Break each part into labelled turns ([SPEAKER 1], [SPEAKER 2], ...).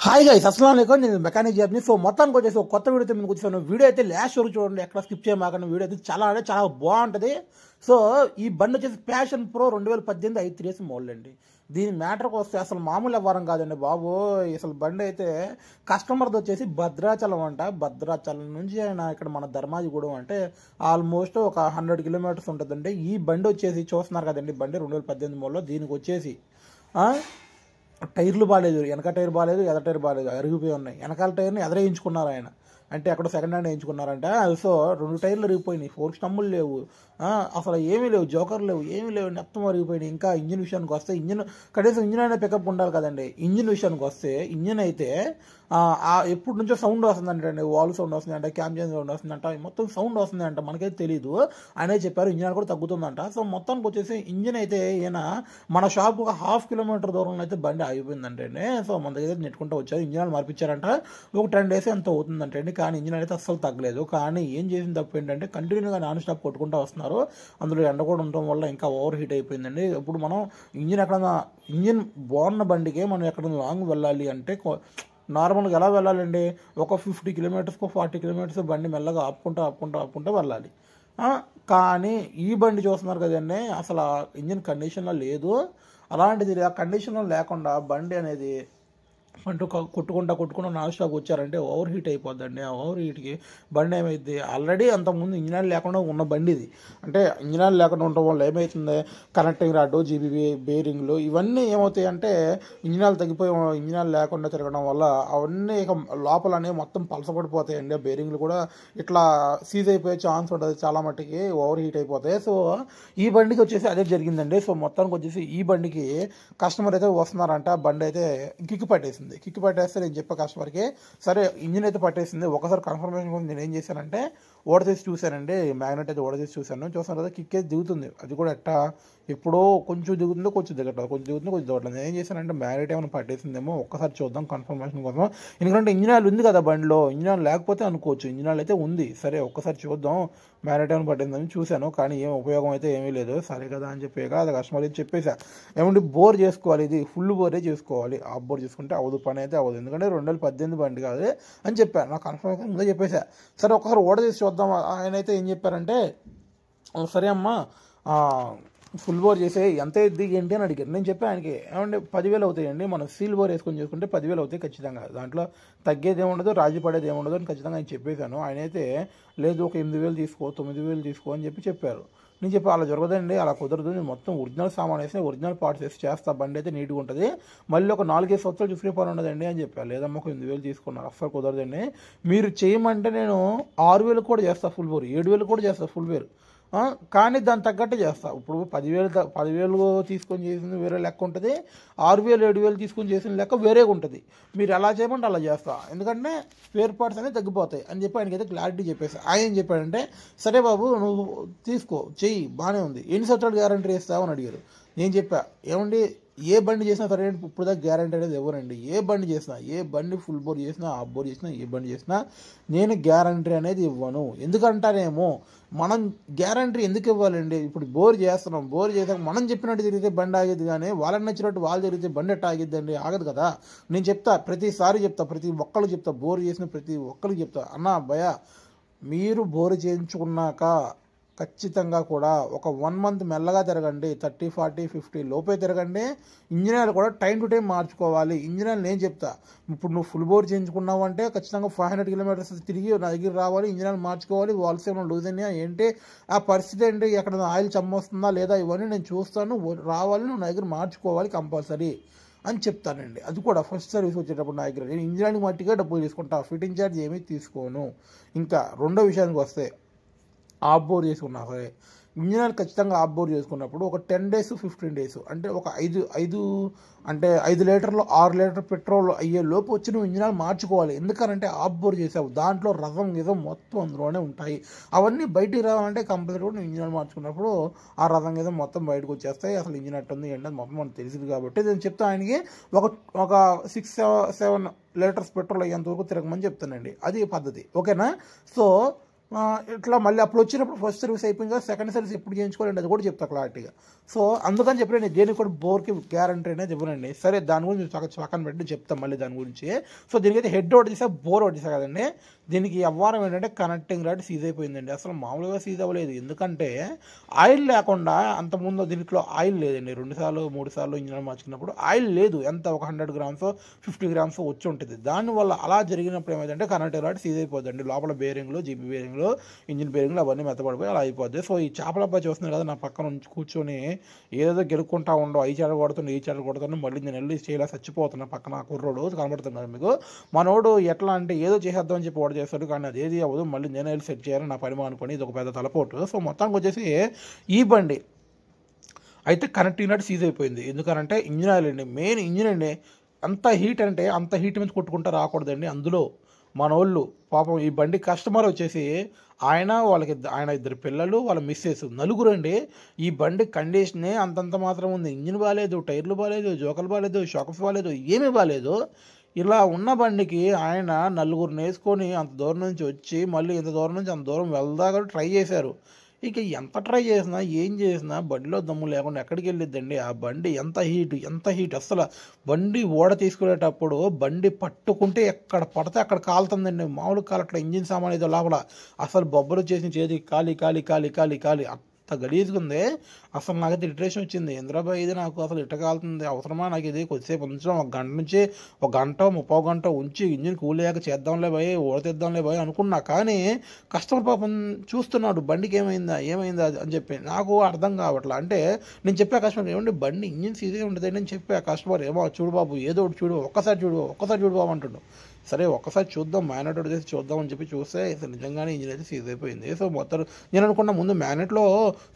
[SPEAKER 1] Hi guys, అస్సలాము అలైకుం. నేను mechanic జాబ్ని. సో మొత్తానికి వచ్చేసి ఒక కొత్త వీడియోతో మీకు వచ్చేసాను. వీడియో అయితే లాస్ట్ వరకు చూడండి, ఎక్కడ స్కిప్ చేయమాకండి. వీడియో అయితే చాలా బాగుంటుంది. సో ఈ బండి వచ్చేసి ప్యాషన్ ప్రో 2018 i3s మోడల్ అండి. దీని మ్యాటర్కి వస్తే అసలు మామూలు వ్యవహారం కాదండి బాబు. అసలు బండి అయితే కస్టమర్ది వచ్చేసి భద్రాచలం అంట. భద్రాచలం నుంచి ఆయన ఇక్కడ మన ధర్మాజిగూడెం అంటే ఆల్మోస్ట్ ఒక 100 కిలోమీటర్స్ ఉంటుందండి. ఈ బండి వచ్చేసి చూస్తున్నారు కదండి, బండి 2018 మోడల్లో. దీనికి వచ్చేసి టైర్లు బాగాలేదు, వెనక టైర్ బాగాలేదు, ఎదర టైర్ బాగాలేదు, అరిగిపోయి ఉన్నాయి. వెనకాల టైర్ని ఎదరేయించుకున్నారు ఆయన, అంటే అక్కడ సెకండ్ హ్యాండ్ వేయించుకున్నారంట. సో 2 టైర్లు అరిగిపోయినాయి, 4 స్టంబులు లేవు, అసలు ఏమీ లేవు, జోకర్లు లేవు, ఏమీ లేవు, మొత్తం అరిగిపోయినాయి. ఇంకా ఇంజిన్ విషయానికి వస్తే కనీసం ఇంజిన్ అయినా పికప్ ఉండాలి కదండి. ఇంజిన్ విషయానికి వస్తే ఇంజిన్ అయితే ఎప్పటి నుంచో సౌండ్ వస్తుందంటే, వాల్ సౌండ్ వస్తుందంట, క్యామ్జన్ సౌండ్ వస్తుందంట, మొత్తం సౌండ్ వస్తుందంట. మనకైతే తెలీదు, ఆయనే చెప్పారు ఇంజిన్ కూడా తగ్గుతుందంట. సో మొత్తానికి వచ్చేసి ఇంజిన్ అయితే ఈయన మన షాప్ ఒక 1/2 కిలోమీటర్ దూరంలో అయితే బండి ఆగిపోయిందంటే. సో మన దగ్గర నెట్టుకుంటూ వచ్చారు, ఇంజిన్ మార్పించారంట. ఒక 10 డేస్ ఎంత అవుతుందంటే, కానీ ఇంజిన్ అయితే అస్సలు తగ్గలేదు. కానీ ఏం చేసిన తప్పు ఏంటంటే, కంటిన్యూగా నాన్ స్టాప్ కొట్టుకుంటూ వస్తున్నారు. అందులో ఎండ కూడా ఉండటం వల్ల ఇంకా ఓవర్ హీట్ అయిపోయిందండి. ఇప్పుడు మనం ఇంజిన్ బాగున్న బండికే మనం ఎక్కడ లాంగ్ వెళ్ళాలి అంటే నార్మల్గా ఎలా వెళ్ళాలండి, ఒక 50 కిలోమీటర్స్కో 40 కిలోమీటర్స్ బండి మెల్లగా ఆపుకుంటూ వెళ్ళాలి. కానీ ఈ బండి చూస్తున్నారు కదండి, అసలు ఇంజిన్ కండిషన్లో లేదు. అలాంటిది ఆ కండిషన్లో లేకుండా బండి అనేది కొట్టుకుంటూ నాన్ స్టాప్ వచ్చారంటే ఓవర్ హీట్ అయిపోద్దండి. ఆ ఓవర్ హీట్కి బండి ఏమైంది, ఆల్రెడీ అంతకుముందు ఇంజిన్ లేకుండా ఉన్న బండి ఇది. అంటే ఇంజిన్ లేకుండా ఉండటం వల్ల ఏమవుతుంది, కనెక్టింగ్ రాడ్, జీబీబీ బేరింగ్లు ఇవన్నీ ఏమవుతాయి అంటే, ఇంజిన్ లేకుండా తిరగడం వల్ల అవన్నీ ఇక లోపలనే మొత్తం పలసపడిపోతాయండి. బేరింగ్లు కూడా ఇట్లా సీజ్ అయిపోయే ఛాన్స్ ఉంటుంది, చాలా మట్టికి ఓవర్ హీట్ అయిపోతాయి. సో ఈ బండికి వచ్చేసి అదే జరిగిందండి. సో మొత్తానికి వచ్చేసి ఈ బండికి కస్టమర్ అయితే వస్తున్నారంట. బండి అయితే కిక్ పట్టేస్తే నేను చెప్పే కస్టమర్కి, సరే ఇంజిన్ అయితే పట్టేసింది, ఒకసారి కన్ఫర్మేషన్ కోసం నేను ఏం చేశానంటే ఓడతీసి చూశానండి. మ్యాగ్నెట్ అయితే ఓడతీసి చూశాను కదా, కిక్ అయితే దిగుతుంది. అది కూడా ఎట్టా ఎప్పుడో కొంచెం దిగుతుందో కొంచెం దిగట్లేదు, కొంచెం దిగట్లేదు. నేను ఏం చేశానంటే మ్యాగ్నెట్ ఏమైనా పట్టేసిందేమో ఒక్కసారి చూద్దాం కన్ఫర్మేషన్ కోసం. ఎందుకంటే ఇంజిన్ ఆయిల్ ఉంది కదా బండిలో, ఇంజిన్ ఆయిల్ లేకపోతే అనుకోవచ్చు, ఇంజిన్ ఆయిల్ అయితే ఉంది. సరే ఒక్కసారి చూద్దాం మ్యాగ్నెట్ ఏమైనా పట్టిందని చూశాను, కానీ ఏం ఉపయోగం అయితే ఏమీ లేదు. సరే కదా అని చెప్పి అది కస్టమర్ చెప్పేసా, ఏమంటే బోర్ చేసుకోవాలి, ఇది ఫుల్ బోరే చేసుకోవాలి, ఆఫ్ బోర్ చేసుకుంటే అవదు, పని అయితే అవ్వదు, ఎందుకంటే 2018 బండి కాదు అని చెప్పాను. నాకు కన్ఫర్మేషన్ ముందే చెప్పేసా. సరే ఒకసారి ఓడ చేసి చూద్దాం. ఆయన అయితే ఏం చెప్పారంటే, సరే అమ్మా ఫుల్ బోర్ చేసే ఎంత ఎద్ది ఏంటి అని అడిగారు. నేను చెప్పాను ఆయనకి, ఏమంటే 10,000 అవుతాయండి, మనం సీల్ బోర్ వేసుకొని చేసుకుంటే 10,000 అవుతాయి ఖచ్చితంగా, దాంట్లో తగ్గేది ఏముండదు, రాజీ పడేది ఏముండదు అని ఖచ్చితంగా ఆయన చెప్పేశాను. ఆయన అయితే లేదు ఒక 8,000 తీసుకో, 9,000 తీసుకో అని చెప్పారు. నేను చెప్పి అలా జరగదండి, అలా కుదరదు, నేను మొత్తం ఒరిజినల్ సామాన్ వేసి ఒరిజినల్ పార్ట్స్ వేసి చేస్తా, బండి అయితే నీట్గా ఉంటుంది, మళ్ళీ ఒక 4-5 సంవత్సరాలు చూసుకునే పని ఉండదండి అని చెప్పాను. లేదమ్మా ఒక 8,000 తీసుకున్నారు, అస్సలు కుదరదండి, మీరు చేయమంటే నేను 6,000 కూడా చేస్తా ఫుల్ బోర్, 7,000 కూడా చేస్తా ఫుల్ బోర్, కానీ దాన్ని తగ్గట్టే చేస్తా. ఇప్పుడు 10,000 తీసుకొని చేసింది వేరే లెక్క ఉంటుంది, 6,000 7,000 తీసుకొని చేసిన లెక్క వేరేగా ఉంటుంది. మీరు ఎలా చేయమంటే అలా చేస్తా, ఎందుకంటే స్పేర్ పార్ట్స్ అనేవి తగ్గిపోతాయి అని చెప్పి ఆయనకైతే క్లారిటీ చెప్పేసి, ఆయన ఏం చెప్పాడంటే, సరే బాబు నువ్వు తీసుకో, చెయ్యి, బాగానే ఉంది, ఎన్ని సంవత్సరాలు గ్యారంటీ ఇస్తావు అని అడిగారు. నేను చెప్పా, ఏమండి ఏ బండి చేసినా సరే ఇప్పుడు దాకా గ్యారంటీ అనేది ఎవరండి, ఏ బండి ఫుల్ బోర్ చేసినా, హాఫ్ బోర్ చేసినా, ఏ బండి చేసినా నేను గ్యారంటీ అనేది ఇవ్వను. ఎందుకంటానేమో, మనం గ్యారంటీ ఎందుకు ఇవ్వాలండి, ఇప్పుడు బోర్ చేసాక మనం చెప్పినట్టు తిరిగితే బండి ఆగేది, కానీ వాళ్ళని నచ్చినట్టు వాళ్ళు తిరిగితే బండి ఎట్లా ఆగిద్దండి, ఆగదు కదా. నేను చెప్తా, ప్రతిసారి చెప్తా, ప్రతి ఒక్కరికి చెప్తా, బోర్ చేసిన ప్రతి ఒక్కరికి చెప్తా, అన్నా భయ మీరు బోర్ చేయించుకున్నాక ఖచ్చితంగా కూడా ఒక 1 మంత్ మెల్లగా తిరగండి, 30, 40, 50 లోపే తిరగండి. ఇంజిన్ ఆయిల్ కూడా టైం టు టైం మార్చుకోవాలి. ఇంజిన్ ఆయిల్ నేను చెప్తా, ఇప్పుడు నువ్వు ఫుల్ బోర్ చేయించుకున్నావు అంటే ఖచ్చితంగా 500 కిలోమీటర్స్ తిరిగి నా దగ్గర రావాలి, ఇంజిన్ ఆయిల్ మార్చుకోవాలి, వాల్స్ ఏమైనా లూజ్ అయినా ఏంటి ఆ పరిస్థితి ఏంటి, ఎక్కడ ఆయిల్ చమ్మొస్తుందా లేదా ఇవన్నీ నేను చూస్తాను, రావాలి, నువ్వు నా దగ్గర మార్చుకోవాలి కంపల్సరీ అని చెప్తానండి. అది కూడా ఫస్ట్ సర్వీస్ వచ్చేటప్పుడు నా దగ్గర నేను ఇంజిన్ ఆయిల్ మట్టిగా డబ్బులు తీసుకుంటా, ఫిట్టింగ్ ఛార్జ్ ఏమీ తీసుకోను. ఇంకా రెండో విషయానికి వస్తే, ఆఫ్ బోర్ చేసుకున్నా సరే ఇంజిన్ ఆయిల్ ఖచ్చితంగా ఆఫ్ బోర్ చేసుకున్నప్పుడు ఒక 10 days 15 days అంటే ఒక 5 లీటర్లు 6 లీటర్ పెట్రోల్ అయ్యే లోపు వచ్చి నువ్వు ఇంజిన్ ఆయిల్ మార్చుకోవాలి. ఎందుకనంటే ఆఫ్ బోర్ చేసావు, దాంట్లో రసం మొత్తం అందులోనే ఉంటాయి, అవన్నీ బయటికి రావాలంటే కంపల్సరీ కూడా నువ్వు ఇంజిన్ ఆయిల్ మార్చుకున్నప్పుడు ఆ రసం మొత్తం బయటకు వచ్చేస్తాయి. అసలు ఇంజిన్ ఎట్టుంది ఏంటంటే మొత్తం మనకు తెలిసింది కాబట్టి నేను చెప్తా ఆయనకి, ఒక 6-7 లీటర్స్ పెట్రోల్ అయ్యేంత వరకు తిరగమని చెప్తానండి, అది పద్ధతి, ఓకేనా. సో ఇట్లా మళ్ళీ అప్పుడు వచ్చినప్పుడు ఫస్ట్ సర్వీస్ అయిపోయింది కదా, సెకండ్ సర్వీస్ ఎప్పుడు చేయించుకోవాలండి అది కూడా చెప్తా క్లారిటీగా. సో అందుకని చెప్పండి, దేనికి కూడా బోర్కి గ్యారంటీ అనేది ఇవ్వనండి. సరే దాని గురించి పక్కన పెట్టి చెప్తాం మళ్ళీ దాని గురించి. సో దీనికైతే హెడ్ ఒకటి తీసా, బోర్ ఒకటి తీసా కదండి. దీనికి వ్యవహారం ఏంటంటే కనెక్టింగ్ రాడ్ సీజ్ అయిపోయిందండి. అసలు మామూలుగా సీజ్ అవ్వలేదు, ఎందుకంటే ఆయిల్ లేకుండా అంతకుముందు దీంట్లో ఆయిల్ లేదండి. 2 సార్లు 3 సార్లు ఇంజన్ మార్చుకున్నప్పుడు ఆయిల్ లేదు, ఎంత ఒక 100 గ్రామ్స్ 50 గ్రామ్స్ వచ్చి ఉంటుంది. దానివల్ల అలా జరిగినప్పుడు ఏమైందంటే కనెక్టింగ్ రాడ్ సీజ్ అయిపోద్దండి. లోపల బేరింగ్లు, జీబీ బేరింగ్లు, ఇంజిన్ బేరింగ్లు అవన్నీ మెత్తపడిపోయి అలా అయిపోద్ది. సో ఈ చేపలబ్బాయి చూస్తున్నారు కదా, నా పక్కన కూర్చొని ఏదో గెలుక్కుంటా ఉండవు, ఈ చేడలు కొడుతుండే ఈ చేడలు కొడుతుండే, మళ్ళీ నేను వెళ్ళి చేయలా చచ్చిపోతున్నా. పక్కన కుర్రోడు కనబడుతున్నాడు మీకు. మనోడు ఎట్లా అంటే ఏదో చేసేద్దాం అని చెప్పి వాడు చేస్తాడు, కానీ అది ఏది అవ్వదు. మళ్ళీ నేను వెళ్ళి సెట్ చేయాలి, నా పని అనుకొని ఇది ఒక పెద్ద తలపోటు. సో మొత్తానికి వచ్చేసి ఈ బండి అయితే కనెక్టింగ్ రాడ్ సీజ్ అయిపోయింది. ఎందుకనంటే ఇంజిన్ ఆయిల్ అండి, మెయిన్ ఇంజిన్ అండి. అంత హీట్ అంటే అంత హీట్ మీద కొట్టుకుంటూ రాకూడదండి. అందులో మనోళ్ళు పాపం ఈ బండి కస్టమర్ వచ్చేసి ఆయన 2 పిల్లలు, వాళ్ళ మిస్సెస్, నలుగురు అండి. ఈ బండి కండిషనే అంతంత మాత్రం ఉంది. ఇంజిన్ బాగాలేదు, టైర్లు బాగాలేదు, జోకలు బాగాలేదు, షాకప్స్ బాగాలేదు, ఏమీ బాగాలేదు. ఇలా ఉన్న బండికి ఆయన నలుగురిని వేసుకొని అంత దూరం నుంచి వచ్చి మళ్ళీ ఇంత దూరం నుంచి అంత దూరం వెళ్దాక ట్రై చేశారు. ఇక ఎంత ట్రై చేసినా ఏం చేసినా బండిలో దమ్ము లేకుండా ఎక్కడికి వెళ్ళిద్దండి. ఆ బండి ఎంత హీట్ అసలు. బండి ఓడ తీసుకునేటప్పుడు బండి పట్టుకుంటే ఎక్కడ పడితే అక్కడ కాలుతుందండి. మామూలు కాలట్ల ఇంజిన్ సామాన్ ఏదో లోపల అసలు బొబ్బలు చేసిన చేతికి కాలి అంత గలీజ్గా ఉంది. అసలు నాకైతే ఇరిటేషన్ వచ్చింది. ఇంద్రాబాయ్ ఇది నాకు అసలు ఇట్ట కాలుతుంది, అవసరమా నాకు ఇది? కొద్దిసేపు ఉంచడం, 1 గంట నుంచి 1 గంట 30 గంట ఉంచి ఇంజిన్ కూలేక చేద్దాంలే భయ్, ఓడతీద్దాంలే భయ్ అనుకున్నా. కానీ కస్టమర్ పాపం చూస్తున్నాడు బండికి ఏమైందా అని చెప్పి. నాకు అర్థం కావట్లా. అంటే నేను చెప్పా కస్టమర్, ఏమండి బండి ఇంజిన్ సీజే ఉంటుంది నేను చెప్పా. కస్టమర్ ఏమో చూడు బాబు, ఏదో ఒకటి చూడు, ఒక్కసారి చూడు బాబు అంటుండు. సరే ఒక్కసారి చూద్దాం, మ్యాగ్నెట్ చేసి చూద్దాం అని చెప్పి చూస్తే నిజంగానే ఇంజిన్ అయితే సీజ్ అయిపోయింది. సో మొత్తం నేను అనుకున్నా ముందు మ్యాగ్నెట్లో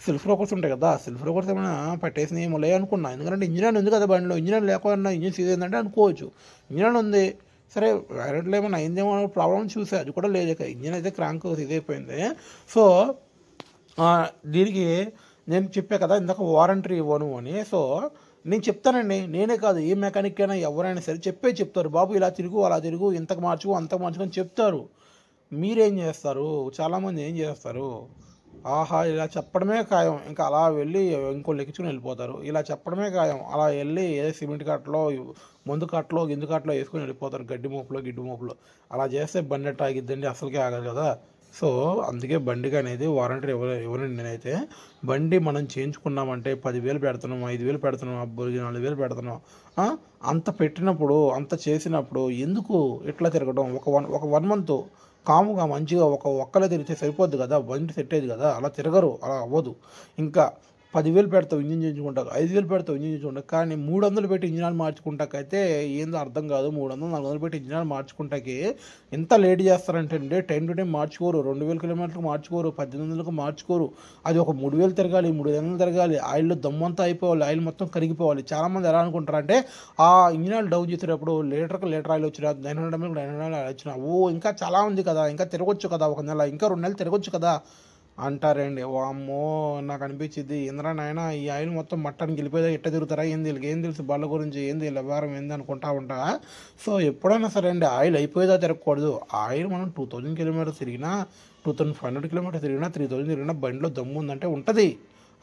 [SPEAKER 1] సెల్ఫ్ రోకర్స్ ఉంటాయి కదా, సెల్ఫ్ రోకర్స్ ఏమైనా పట్టేసినాయి ఏమో అనుకున్నా. ఎందుకంటే ఇంజిన్ ఉంది కదా బండిలో, ఇంజిన్ లేకుండా ఇంజిన్ సీజ్ అయిందంటే అనుకోవచ్చు. ఇంజిన్ ఉంది, సరే మ్యాగ్నెట్లో ఏమైనా అయిందేమో ప్రాబ్లం చూసే, అది కూడా లేదు. ఇంజిన్ అయితే క్రాంక్ సీజ్ అయిపోయింది. సో దీనికి నేను చెప్పా కదా ఇందాక వారంటీ ఇవ్వను అని. సో నేను చెప్తానండి, నేనే కాదు ఏ మెకానిక్ అయినా ఎవరైనా సరే చెప్తారు, బాబు ఇలా తిరుగు అలా తిరుగు, ఇంతకు మార్చుకో అంతకు మార్చుకో అని చెప్తారు. మీరేం చేస్తారు, చాలామంది ఏం చేస్తారు, ఆహా ఇలా చెప్పడమే ఖాయం, ఇంకా అలా వెళ్ళి ఇంకో లెక్కించుకుని వెళ్ళిపోతారు. ఇలా చెప్పడమే ఖాయం, అలా వెళ్ళి ఏదో సిమెంట్ కట్టలో మందు కట్టలో గిందు కట్టలో వేసుకొని వెళ్ళిపోతారు, గిడ్డు మోపులో. అలా చేస్తే బండి ఎట్ట ఆగిద్దండి, అసలుకే ఆగదు కదా. సో అందుకే బండికి అనేది వారంటీ ఇవ్వనండి. నేనైతే బండి మనం చేయించుకున్నామంటే 10,000 పెడుతున్నాం, 5,000 పెడుతున్నాం, 4,000 పెడుతున్నాం. అంత పెట్టినప్పుడు అంత చేసినప్పుడు ఎందుకు ఇట్లా తిరగడం? ఒక వన్ మంత్ కాముగా మంచిగా ఒక్కలే తిరిగితే సరిపోద్ది కదా, బండి సెట్ అయ్యేది కదా. అలా తిరగరు, అలా అవ్వదు. ఇంకా 10,000 పెడతావు ఇంజిన్ చేయించుకుంటావు, 5,000 పెడతావు ఇంజిన్ చేయించుకుంటావు, కానీ 300 పెట్టి ఇంజిన్ మార్చుకుంటాకైతే ఏందో అర్థం కాదు. 300-400 పెట్టి ఇంజిన్ మార్చుకుంటాకి ఎంత లేట్ చేస్తారంటే టైం టు టైం మార్చుకోరు. 2,000 కిలోమీటర్లకు మార్చుకోరు, 1,800లకు మార్చుకోరు. అది ఒక 3,000 తిరగాలి, 3,500 తిరగాలి. ఆయిల్లో దమ్మంతా అయిపోవాలి, ఆయిల్ మొత్తం కరిగిపోవాలి. చాలామంది ఎలా అనుకుంటారంటే ఆ ఇంజిన్ ఆయిల్ డౌన్ చేసేటప్పుడు లీటర్ ఆయిల్ వచ్చినా 900 ml 900 ఆయిల్ వచ్చినా ఇంకా చాలా ఉంది కదా, ఇంకా తిరగొచ్చు కదా, 1 నెల ఇంకా 2 నెలలు తిరగొచ్చు కదా అంటారండి. వామ్మో నాకు అనిపించింది, ఇంద్రా నాయన ఈ ఆయిల్ మొత్తం మట్టానికి వెళ్ళిపోయేదా, ఎట్ట తిరుగుతారా ఏం తెలుసు బళ్ళ గురించి, ఏంది వ్యవహారం ఏంది అనుకుంటా ఉంటా. సో ఎప్పుడైనా సరే అండి ఆయిల్ అయిపోయేదా తిరగకూడదు. ఆయిల్ మనం 2,000 కిలోమీటర్స్ తిరిగినా, 2,500 కిలోమీటర్స్ తిరిగినా, 3,000 తిరిగినా బండిలో దమ్ము ఉందంటే ఉంటుంది.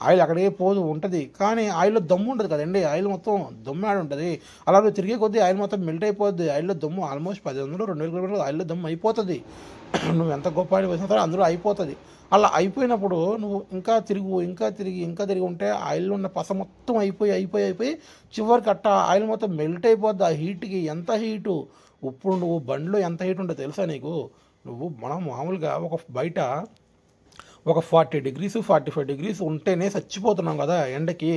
[SPEAKER 1] ఆయిల్ అక్కడికే పోదు, ఉంటుంది. కానీ ఆయిల్లో దమ్ము ఉంటుంది కదండి, ఆయిల్ మొత్తం దమ్ము ఆడి ఉంటుంది. అలా నువ్వు తిరిగే కొద్దీ ఆయిల్ మొత్తం మెల్ట్ అయిపోద్ది. ఆయిల్లో దమ్ము ఆల్మోస్ట్ 1,100-2,000 కిలోమీటర్లు ఆయిల్లో దమ్ము అయిపోతుంది. నువ్వు ఎంత గొప్ప ఆయిల్ వేసినా సరే అందులో అయిపోతుంది. అలా అయిపోయినప్పుడు నువ్వు ఇంకా తిరిగి ఉంటే ఆయిల్లో ఉన్న పస మొత్తం అయిపోయి చివరికి అట్ట ఆయిల్ మొత్తం మెల్ట్ అయిపోద్ది ఆ హీట్కి. ఎంత హీటు! ఇప్పుడు నువ్వు బండిలో ఎంత హీట్ ఉంటుందో తెలుసా నీకు? మనం మామూలుగా బయట ఒక 40 degrees 45 degrees ఉంటేనే చచ్చిపోతున్నాం కదా ఎండకి.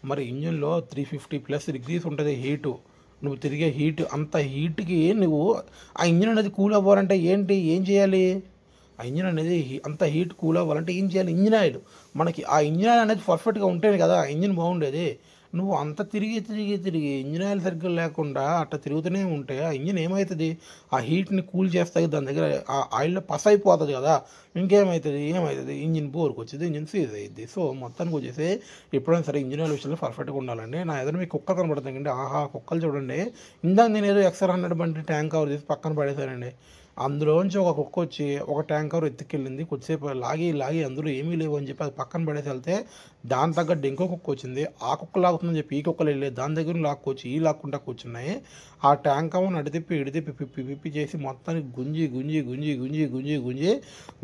[SPEAKER 1] మరి ఇంజిన్లో 350+ degrees ఉంటుంది హీటు. నువ్వు తిరిగే హీట్, అంత హీట్కి నువ్వు ఆ ఇంజిన్ అనేది కూల్ అవ్వాలంటే ఏం చేయాలి? ఆ ఇంజిన్ అనేది అంత హీట్ కూల్ అవ్వాలంటే ఏం చేయాలి? Engine oil. మనకి ఆ ఇంజిన్ ఆయిల్ అనేది పర్ఫెక్ట్గా ఉంటేనే కదా ఆ ఇంజిన్ బాగుండేది. నువ్వు అంత తిరిగి ఇంజిన్ ఆయిల్ సరిగ్గా లేకుండా అట్లా తిరుగుతూనే ఉంటే ఆ ఇంజిన్ ఏమవుతుంది? ఆ హీట్ని కూల్ చేస్తాయి, దాని దగ్గర ఆ ఆయిల్లో పస అయిపోతుంది కదా. ఏమవుతుంది? ఇంజిన్ బోర్కి వచ్చేది, ఇంజిన్ సీజ్ అయ్యిద్ది. సో మొత్తానికి వచ్చేసి ఎప్పుడైనా సరే ఇంజిన్ ఆయిల్ విషయంలో పర్ఫెక్ట్గా ఉండాలండి. నా ఎదురు మీకు కుక్కలు కనబడుతుంది అండి, ఆహా కుక్కలు చూడండి. ఇందాక నేను ఏదో XR100 బండి ట్యాంక్ కవర్ చేసి పక్కన పడేశానండి. అందులోంచి ఒక కుక్క వచ్చి ఒక ట్యాంకర్ ఎత్తుకెళ్ళింది. కొద్దిసేపు లాగి లాగి అందులో ఏమీ లేవు అని చెప్పి అది పక్కన పడేసి వెళ్తే దాని తగ్గట్టు ఇంకో కుక్క వచ్చింది. ఆ కుక్క లాగుతుందని చెప్పి ఈ కుక్కలు వెళ్ళి దాని దగ్గర లాక్కొచ్చి ఈ లాక్కుంటా కూర్చున్నాయి. ఆ ట్యాంకర్ అడితిప్పి ఇడితిప్పి పిప్పి పిప్పి చేసి మొత్తానికి గుంజి గుంజి గుంజి గుంజి గుంజి గుంజి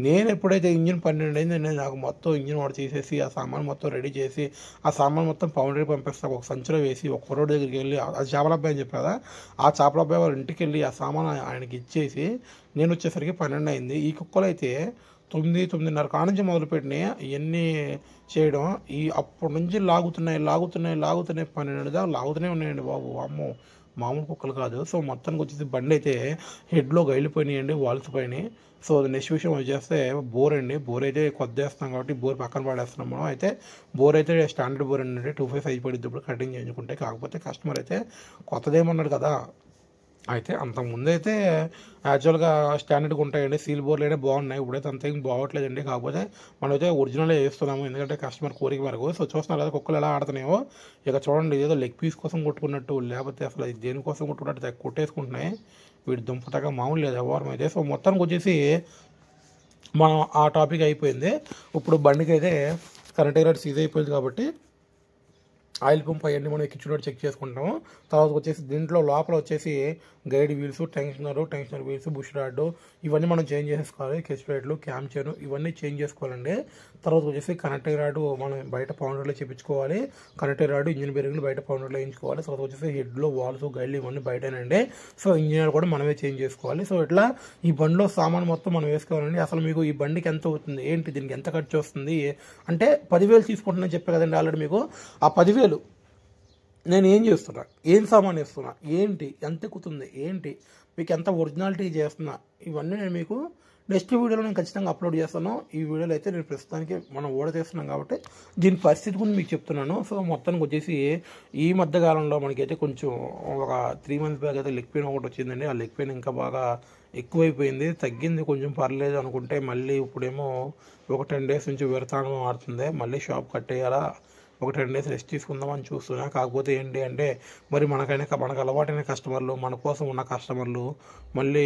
[SPEAKER 1] నేను ఎప్పుడైతే ఇంజిన్ 12 అయిందో నేను నాకు మొత్తం ఇంజిన్ వాడు తీసేసి ఆ సామాన్ మొత్తం రెడీ చేసి ఆ సామాన్ మొత్తం పౌండరీ పంపిస్తాను ఒక సంచిలో వేసి ఒక కుర్రోడి దగ్గరికి వెళ్ళి అది చేపల అబ్బాయి అని చెప్పి కదా ఆ చేపల అబ్బాయి వాళ్ళ ఇంటికి వెళ్ళి ఆ సామాన్ ఆయనకి ఇచ్చేసి నేను వచ్చేసరికి 12 అయింది. ఈ కుక్కలు అయితే 9-9:30 కానుంచి మొదలుపెట్టినాయి ఇవన్నీ చేయడం. అప్పటి నుంచి లాగుతున్నాయి 12 దాకా లాగుతూనే ఉన్నాయండి బాబు. అమ్మో మామూలు కుక్కలు కాదు. సో మొత్తానికి వచ్చేసి బండి అయితే హెడ్లో గైలిపోయినాయండి, వాల్స్ పోయినాయి. సో నెక్స్ట్ విషయం వచ్చేస్తే బోర్ అండి. బోర్ అయితే కొద్ది వేస్తున్నాం కాబట్టి బోర్ పక్కన పడేస్తున్నాం మనం. అయితే బోర్ అయితే స్టాండర్డ్ బోర్ అండి 2.5 సైజ్ పడిద్ది ఇప్పుడు కటింగ్ చేయించుకుంటే. కాకపోతే కస్టమర్ అయితే కొత్తదేమన్నాడు కదా, అయితే అంతకుముందు అయితే యాక్చువల్గా స్టాండర్డ్గా ఉంటాయండి. సీల్ బోర్లు అయితే బాగున్నాయి. ఇప్పుడైతే అంతేం బాగోట్లేదండి. కాకపోతే మనమైతే ఒరిజినల్ వేస్తున్నాము ఎందుకంటే కస్టమర్ కోరిక మేరకు. సో చూస్తున్నారు కదా కుక్కలు ఎలా ఆడుతున్నాయో. ఇక చూడండి ఏదో లెగ్ పీస్ కోసం కొట్టుకున్నట్టు లేకపోతే అసలు దేనికోసం కొట్టుకున్నట్టు కొట్టేసుకుంటున్నాయి. వీడి దుంపతగా మామూలు లేదు వ్యవహారం అయితే. సో మొత్తానికి వచ్చేసి మనం ఆ టాపిక్ అయిపోయింది. ఇప్పుడు బండికి అయితే కరెంట్ రేట్ సీజ్ అయిపోయింది కాబట్టి ఆయిల్ పంప్ అవన్నీ మనం ఎక్కించుకుంటూ చెక్ చేసుకుంటాము. తర్వాత వచ్చేసి దీంట్లో లోపల వచ్చేసి guide wheels, tensioner wheels, bush rod ఇవన్నీ మనం చేంజ్ చేసుకోవాలి. కెచ్ ప్లేట్లు, క్యామ్ చైన్ ఇవన్నీ చేంజ్ చేసుకోవాలండి. తర్వాత వచ్చేసి కనెక్టింగ్ రాడ్ మనం బయట పౌండర్లో చేయించుకోవాలి. కనెక్టింగ్ రాడ్ ఇంజిన్ బేరింగ్లు బయట పౌండర్లో వేయించుకోవాలి. తర్వాత వచ్చేసి హెడ్లో వాల్స్ గైడ్లు ఇవన్నీ బయటనండి. సో ఇంజిన్ కూడా మనమే చేంజ్ చేసుకోవాలి. సో ఇట్లా ఈ బండిలో సామాన్ మొత్తం మనం వేసుకోవాలండి. అసలు మీకు ఈ బండికి ఎంత అవుతుంది ఏంటి, దీనికి ఎంత ఖర్చు వస్తుంది అంటే 10,000 తీసుకుంటున్నాను చెప్పే కదండి ఆల్రెడీ మీకు. ఆ 10,000 నేను ఏం చేస్తున్నా, ఏం సామాన్ వేస్తున్నా, ఏంటి ఎంత ఎక్కుతుంది, ఏంటి మీకు ఎంత ఒరిజినాలిటీ చేస్తున్నా, ఇవన్నీ నేను మీకు నెక్స్ట్ వీడియోలో నేను ఖచ్చితంగా అప్లోడ్ చేస్తాను. ఈ వీడియోలో అయితే నేను ప్రస్తుతానికి మనం తీస్తున్నాం కాబట్టి దీని పరిస్థితి గురించి మీకు చెప్తున్నాను. సో మొత్తానికి వచ్చేసి ఈ మధ్యకాలంలో మనకైతే కొంచెం ఒక 3 months బ్యాక్ అయితే లెగ్ పెయిన్ ఒకటి వచ్చిందండి. ఆ లెగ్ పెయిన్ ఇంకా బాగా ఎక్కువైపోయింది. తగ్గింది కొంచెం పర్లేదు అనుకుంటే మళ్ళీ ఇప్పుడేమో ఒక 10 days నుంచి విరతానం ఆడుతుంది. మళ్ళీ షాప్ కట్టేయాలా, ఒక 10 days రెస్ట్ తీసుకుందామని చూస్తున్నా. కాకపోతే ఏంటి అంటే మరి మనకు అలవాటైన కస్టమర్లు, మన కోసం ఉన్న కస్టమర్లు మళ్ళీ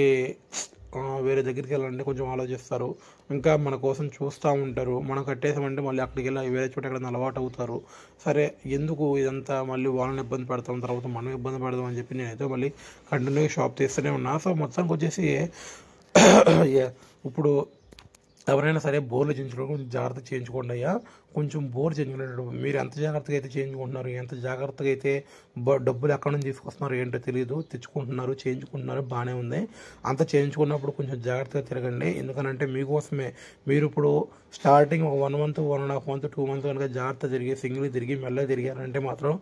[SPEAKER 1] వేరే దగ్గరికి వెళ్ళాలంటే కొంచెం ఆలోచిస్తారు. ఇంకా మన కోసం చూస్తూ ఉంటారు. మనం కట్టేసామంటే మళ్ళీ అక్కడికి వెళ్ళి వేరే చోట ఎక్కడ అలవాటు అవుతారు. సరే ఎందుకు ఇదంతా మళ్ళీ వాళ్ళని ఇబ్బంది పెడతాం, తర్వాత మనం ఇబ్బంది పెడదాం అని చెప్పి నేనైతే మళ్ళీ కంటిన్యూగా షాప్ తీస్తూనే ఉన్నా. సో మొత్తానికి వచ్చేసి ఇప్పుడు ఎవరైనా సరే బోర్లు చేయించుకోవడం కొంచెం జాగ్రత్త చేయించుకోండి అయ్యా. కొంచెం బోర్ చేయించుకునేటప్పుడు మీరు ఎంత జాగ్రత్తగా అయితే చేయించుకుంటున్నారు, ఎంత జాగ్రత్తగా అయితే డబ్బులు ఎక్కడి నుంచి తీసుకొస్తున్నారు ఏంటో తెలియదు, తెచ్చుకుంటున్నారు, చేయించుకుంటున్నారు, బాగానే ఉంది. అంత చేయించుకున్నప్పుడు కొంచెం జాగ్రత్తగా తిరగండి. ఎందుకనంటే మీకోసమే. మీరు ఇప్పుడు స్టార్టింగ్ ఒక 1 month, 1.5 month, 2 months కనుక జాగ్రత్త సింగిల్ తిరిగి మెల్లగా తిరిగారంటే మాత్రం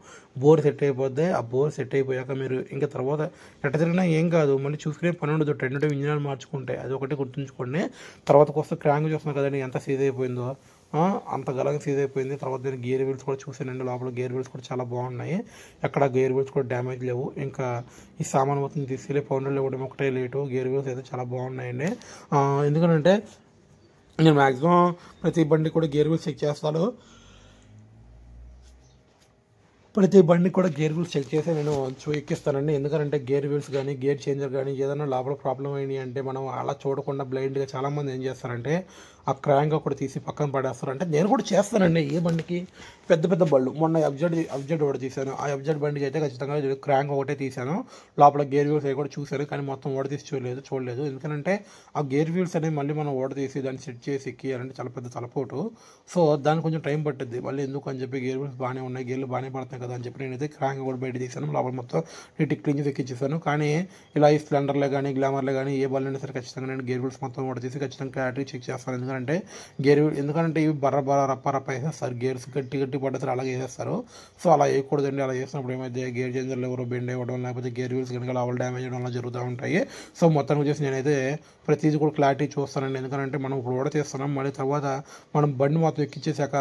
[SPEAKER 1] బోర్ సెట్ అయిపోద్ది. ఆ బోర్ సెట్ అయిపోయాక మీరు ఇంకా తర్వాత ఎట్ట తిరిగినా ఏం కాదు, మళ్ళీ చూసుకునే పని ఉండదు. 10 ఇంజిన్ మార్చుకుంటే అది ఒకటి గుర్తుంచుకోండి. తర్వాతకు వస్తే క్రాంక్ చూస్తున్నారు కదండి ఎంత సీజ్ అయిపోయిందో, అంత గలంగా సీజ్ అయిపోయింది. తర్వాత నేను గేర్ వీల్స్ కూడా చూసానండి. లోపల గేర్ వీల్స్ కూడా చాలా బాగున్నాయి. ఎక్కడ గేర్ వీల్స్ కూడా డ్యామేజ్ లేవు. ఇంకా ఈ సామాన్ మొత్తం తీసుకెళ్ళి పౌండర్లో ఇవ్వడం ఒకటే లేటు. గేర్ వీల్స్ అయితే చాలా బాగున్నాయండి. ఎందుకంటే నేను మ్యాక్సిమం ప్రతి బండి కూడా గేర్ వీల్స్ చెక్ చేస్తాను. ప్రతి బండి కూడా గేర్ వీల్స్ చెక్ చేసి నేను ఎక్కిస్తానండి. ఎందుకంటే గేర్ వీల్స్ కానీ గేర్ చేంజర్ కానీ ఏదైనా లోపల ప్రాబ్లం అయినాయి అంటే మనం అలా చూడకుండా బ్లైండ్గా చాలామంది ఏం చేస్తారంటే ఆ క్రాంక్ ఒకటి తీసి పక్కన పడేస్తారు. అంటే నేను కూడా చేస్తానండి. ఏ బండికి పెద్ద పెద్ద బళ్ళు మొన్న ఎఫ్జెడ్ ఒకటి తీశాను. ఆ ఎఫ్జెడ్ బండికి అయితే ఖచ్చితంగా క్రాంక్ ఒకటే తీశాను. లోపల గేర్ వీల్స్ అవి కూడా చూశాను, కానీ మొత్తం తీసి చూడలేదు. ఎందుకంటే ఆ గేర్ వీల్స్ అనేవి మళ్ళీ మనం తీసి దాన్ని సెట్ చేసి ఎక్కియాలంటే చాలా పెద్ద తలపోటు. సో దానికి కొంచెం టైం పట్టుద్ది. మళ్ళీ ఎందుకు అని చెప్పి గేర్ వీల్స్ బాగానే ఉన్నాయి, గేర్లు బాగానే పడుతున్నాయి కదా అని చెప్పి నేనైతే క్రాంక్ కూడా బయట తీశాను. లోపల మొత్తం నీట్గా క్లీన్ చేసి ఎక్కించేసాను. కానీ ఇలా ఈ స్ప్లెండర్లే కానీ గ్లామర్లే కానీ ఏ బళ్ళు అయినా సరే ఖచ్చితంగా నేను గేర్ వీల్స్ మొత్తం తీసి ఖచ్చితంగా క్లారిటీ చెక్ చేస్తాను. ఎందుకంటే ఇవి బర్ర రప్ప వేసేస్తారు. గేర్స్ గట్టి పద్ధతులు అలాగే వేసేస్తారు. సో అలా వేయకూడదండి. అలా చేసినప్పుడు ఏమైతే గేర్ చేంజర్లు ఎవరో బెండ్ అవ్వడం లేకపోతే గేర్ వీల్స్ కనుక లవల్ డ్యామేజ్ అవ్వడం అలా జరుగుతూ ఉంటాయి. సో మొత్తం వచ్చేసి నేనైతే ప్రతిదీ కూడా క్లారిటీ చూస్తానండి. ఎందుకంటే మనం ఇప్పుడు తీస్తున్నాం, మళ్ళీ తర్వాత మనం బండి మొత్తం ఎక్కించేసాక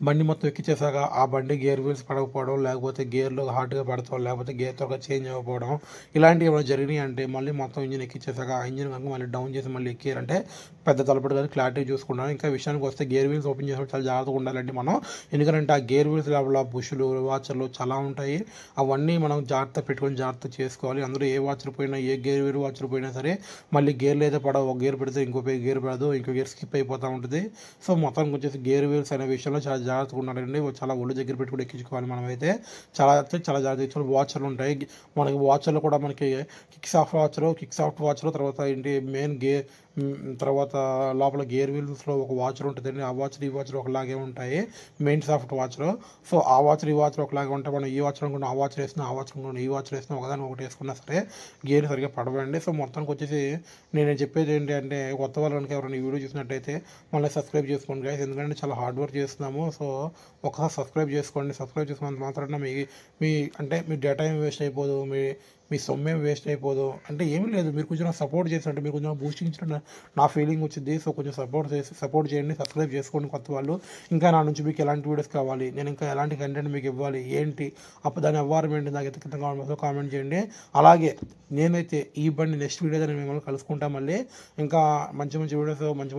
[SPEAKER 1] బండి మొత్తం ఎక్కించేసాక ఆ బండి గేర్ వీల్స్ పడకపోవడం, లేకపోతే గేర్లు హార్డ్గా పడతాం, లేకపోతే గేర్ త్వరగా చేంజ్ అవ్వకపోవడం, ఇలాంటివి ఏమైనా జరిగినాయి అంటే మళ్ళీ మొత్తం ఇంజిన్ ఎక్కించేసాక ఆ ఇంజిన్ కనుక మళ్ళీ డౌన్ చేసి మళ్ళీ ఎక్కారంటే పెద్ద తలపడి కానీ క్లారిటీ చూసుకుంటాం. ఇంకా విషయానికి వస్తే గేర్ వీల్స్ ఓపెన్ చేసినప్పుడు చాలా జాగ్రత్తగా ఉండాలండి మనం. ఎందుకంటే ఆ గేర్ వీల్స్ లోపల బుషులు, వాచర్లు చాలా ఉంటాయి. అవన్నీ మనం జాగ్రత్త పెట్టుకొని జాగ్రత్త చేసుకోవాలి. అందులో ఏ వాచర్ పోయినా, ఏ గేర్ వీల్ వాచర్ పోయినా సరే మళ్ళీ గేర్లు అయితే పడవు. ఒక గేర్ పెడితే ఇంకో గేర్ పడదు, ఇంకో గేర్ స్కిప్ అయిపోతూ ఉంటుంది. సో మొత్తం వచ్చేసి గేర్ వీల్స్ అనే విషయంలో చాలా జాగ్రత్తగా ఉండాలండి. చాలా ఒళ్ళు దగ్గర పెట్టుకుని ఎక్కించుకోవాలి. మనమైతే చాలా జాగ్రత్త. వాచర్లు ఉంటాయి మనకి. వాచర్లు కూడా మనకి కిక్ సాఫ్ట్ వాచర్ తర్వాత ఏంటి మెయిన్ గేర్, తర్వాత లోపల గేర్ వీల్స్లో ఒక వాచర్ ఉంటుందండి. ఆ వాచర్ ఈ వాచర్ ఒకలాగే ఉంటాయి, మెయిన్ సాఫ్ట్ వాచర్. సో ఆ వాచర్ ఈ వాచర్ ఒకలాగే ఉంటాయి. మనం ఈ వాచర్ అనుకున్న ఆ వాచర్ వేసినా, ఆ వాచర్ అనుకున్న ఈ వాచర్ వేసినా, ఒకదాని ఒకటి వేసుకున్నా సరే గేర్ సరిగ్గా పడవండి. సో మొత్తానికి వచ్చేసి నేను చెప్పేది ఏంటి అంటే, కొత్త వాళ్ళు కనుక ఎవరైనా ఈ వీడియో చూసినట్టయితే మళ్ళీ సబ్స్క్రైబ్ చేసుకోండి గైస్. ఎందుకంటే చాలా హార్డ్ వర్క్ చేస్తున్నాము. సో ఒకసారి సబ్స్క్రైబ్ చేసుకోండి. సబ్స్క్రైబ్ చేసుకున్నంత మాత్రాన మీ అంటే మీ డేటా ఏం వేస్ట్ అయిపోదు, మీ సొమ్మేం వేస్ట్ అయిపోదు. అంటే ఏమీ లేదు, మీరు కొంచెం సపోర్ట్ చేసినట్టు, మీరు కొంచెం బూస్టింగ్ ఇచ్చినట్టు నా ఫీలింగ్ వచ్చింది. సో కొంచెం సపోర్ట్ చేయండి, సబ్స్క్రైబ్ చేసుకోండి కొత్త వాళ్ళు. ఇంకా నా నుంచి మీకు ఎలాంటి వీడియోస్ కావాలి, నేను ఇంకా ఎలాంటి కంటెంట్ మీకు ఇవ్వాలి ఏంటి, అప్పుడు దాని వ్యవహారం ఏంటి నాకు కింద కామెంట్ చేయండి. అలాగే నేనైతే ఈ బండి నెక్స్ట్ వీడియో నేను మిమ్మల్ని కలుసుకుంటా. మళ్ళీ ఇంకా మంచి వీడియోస్, మంచి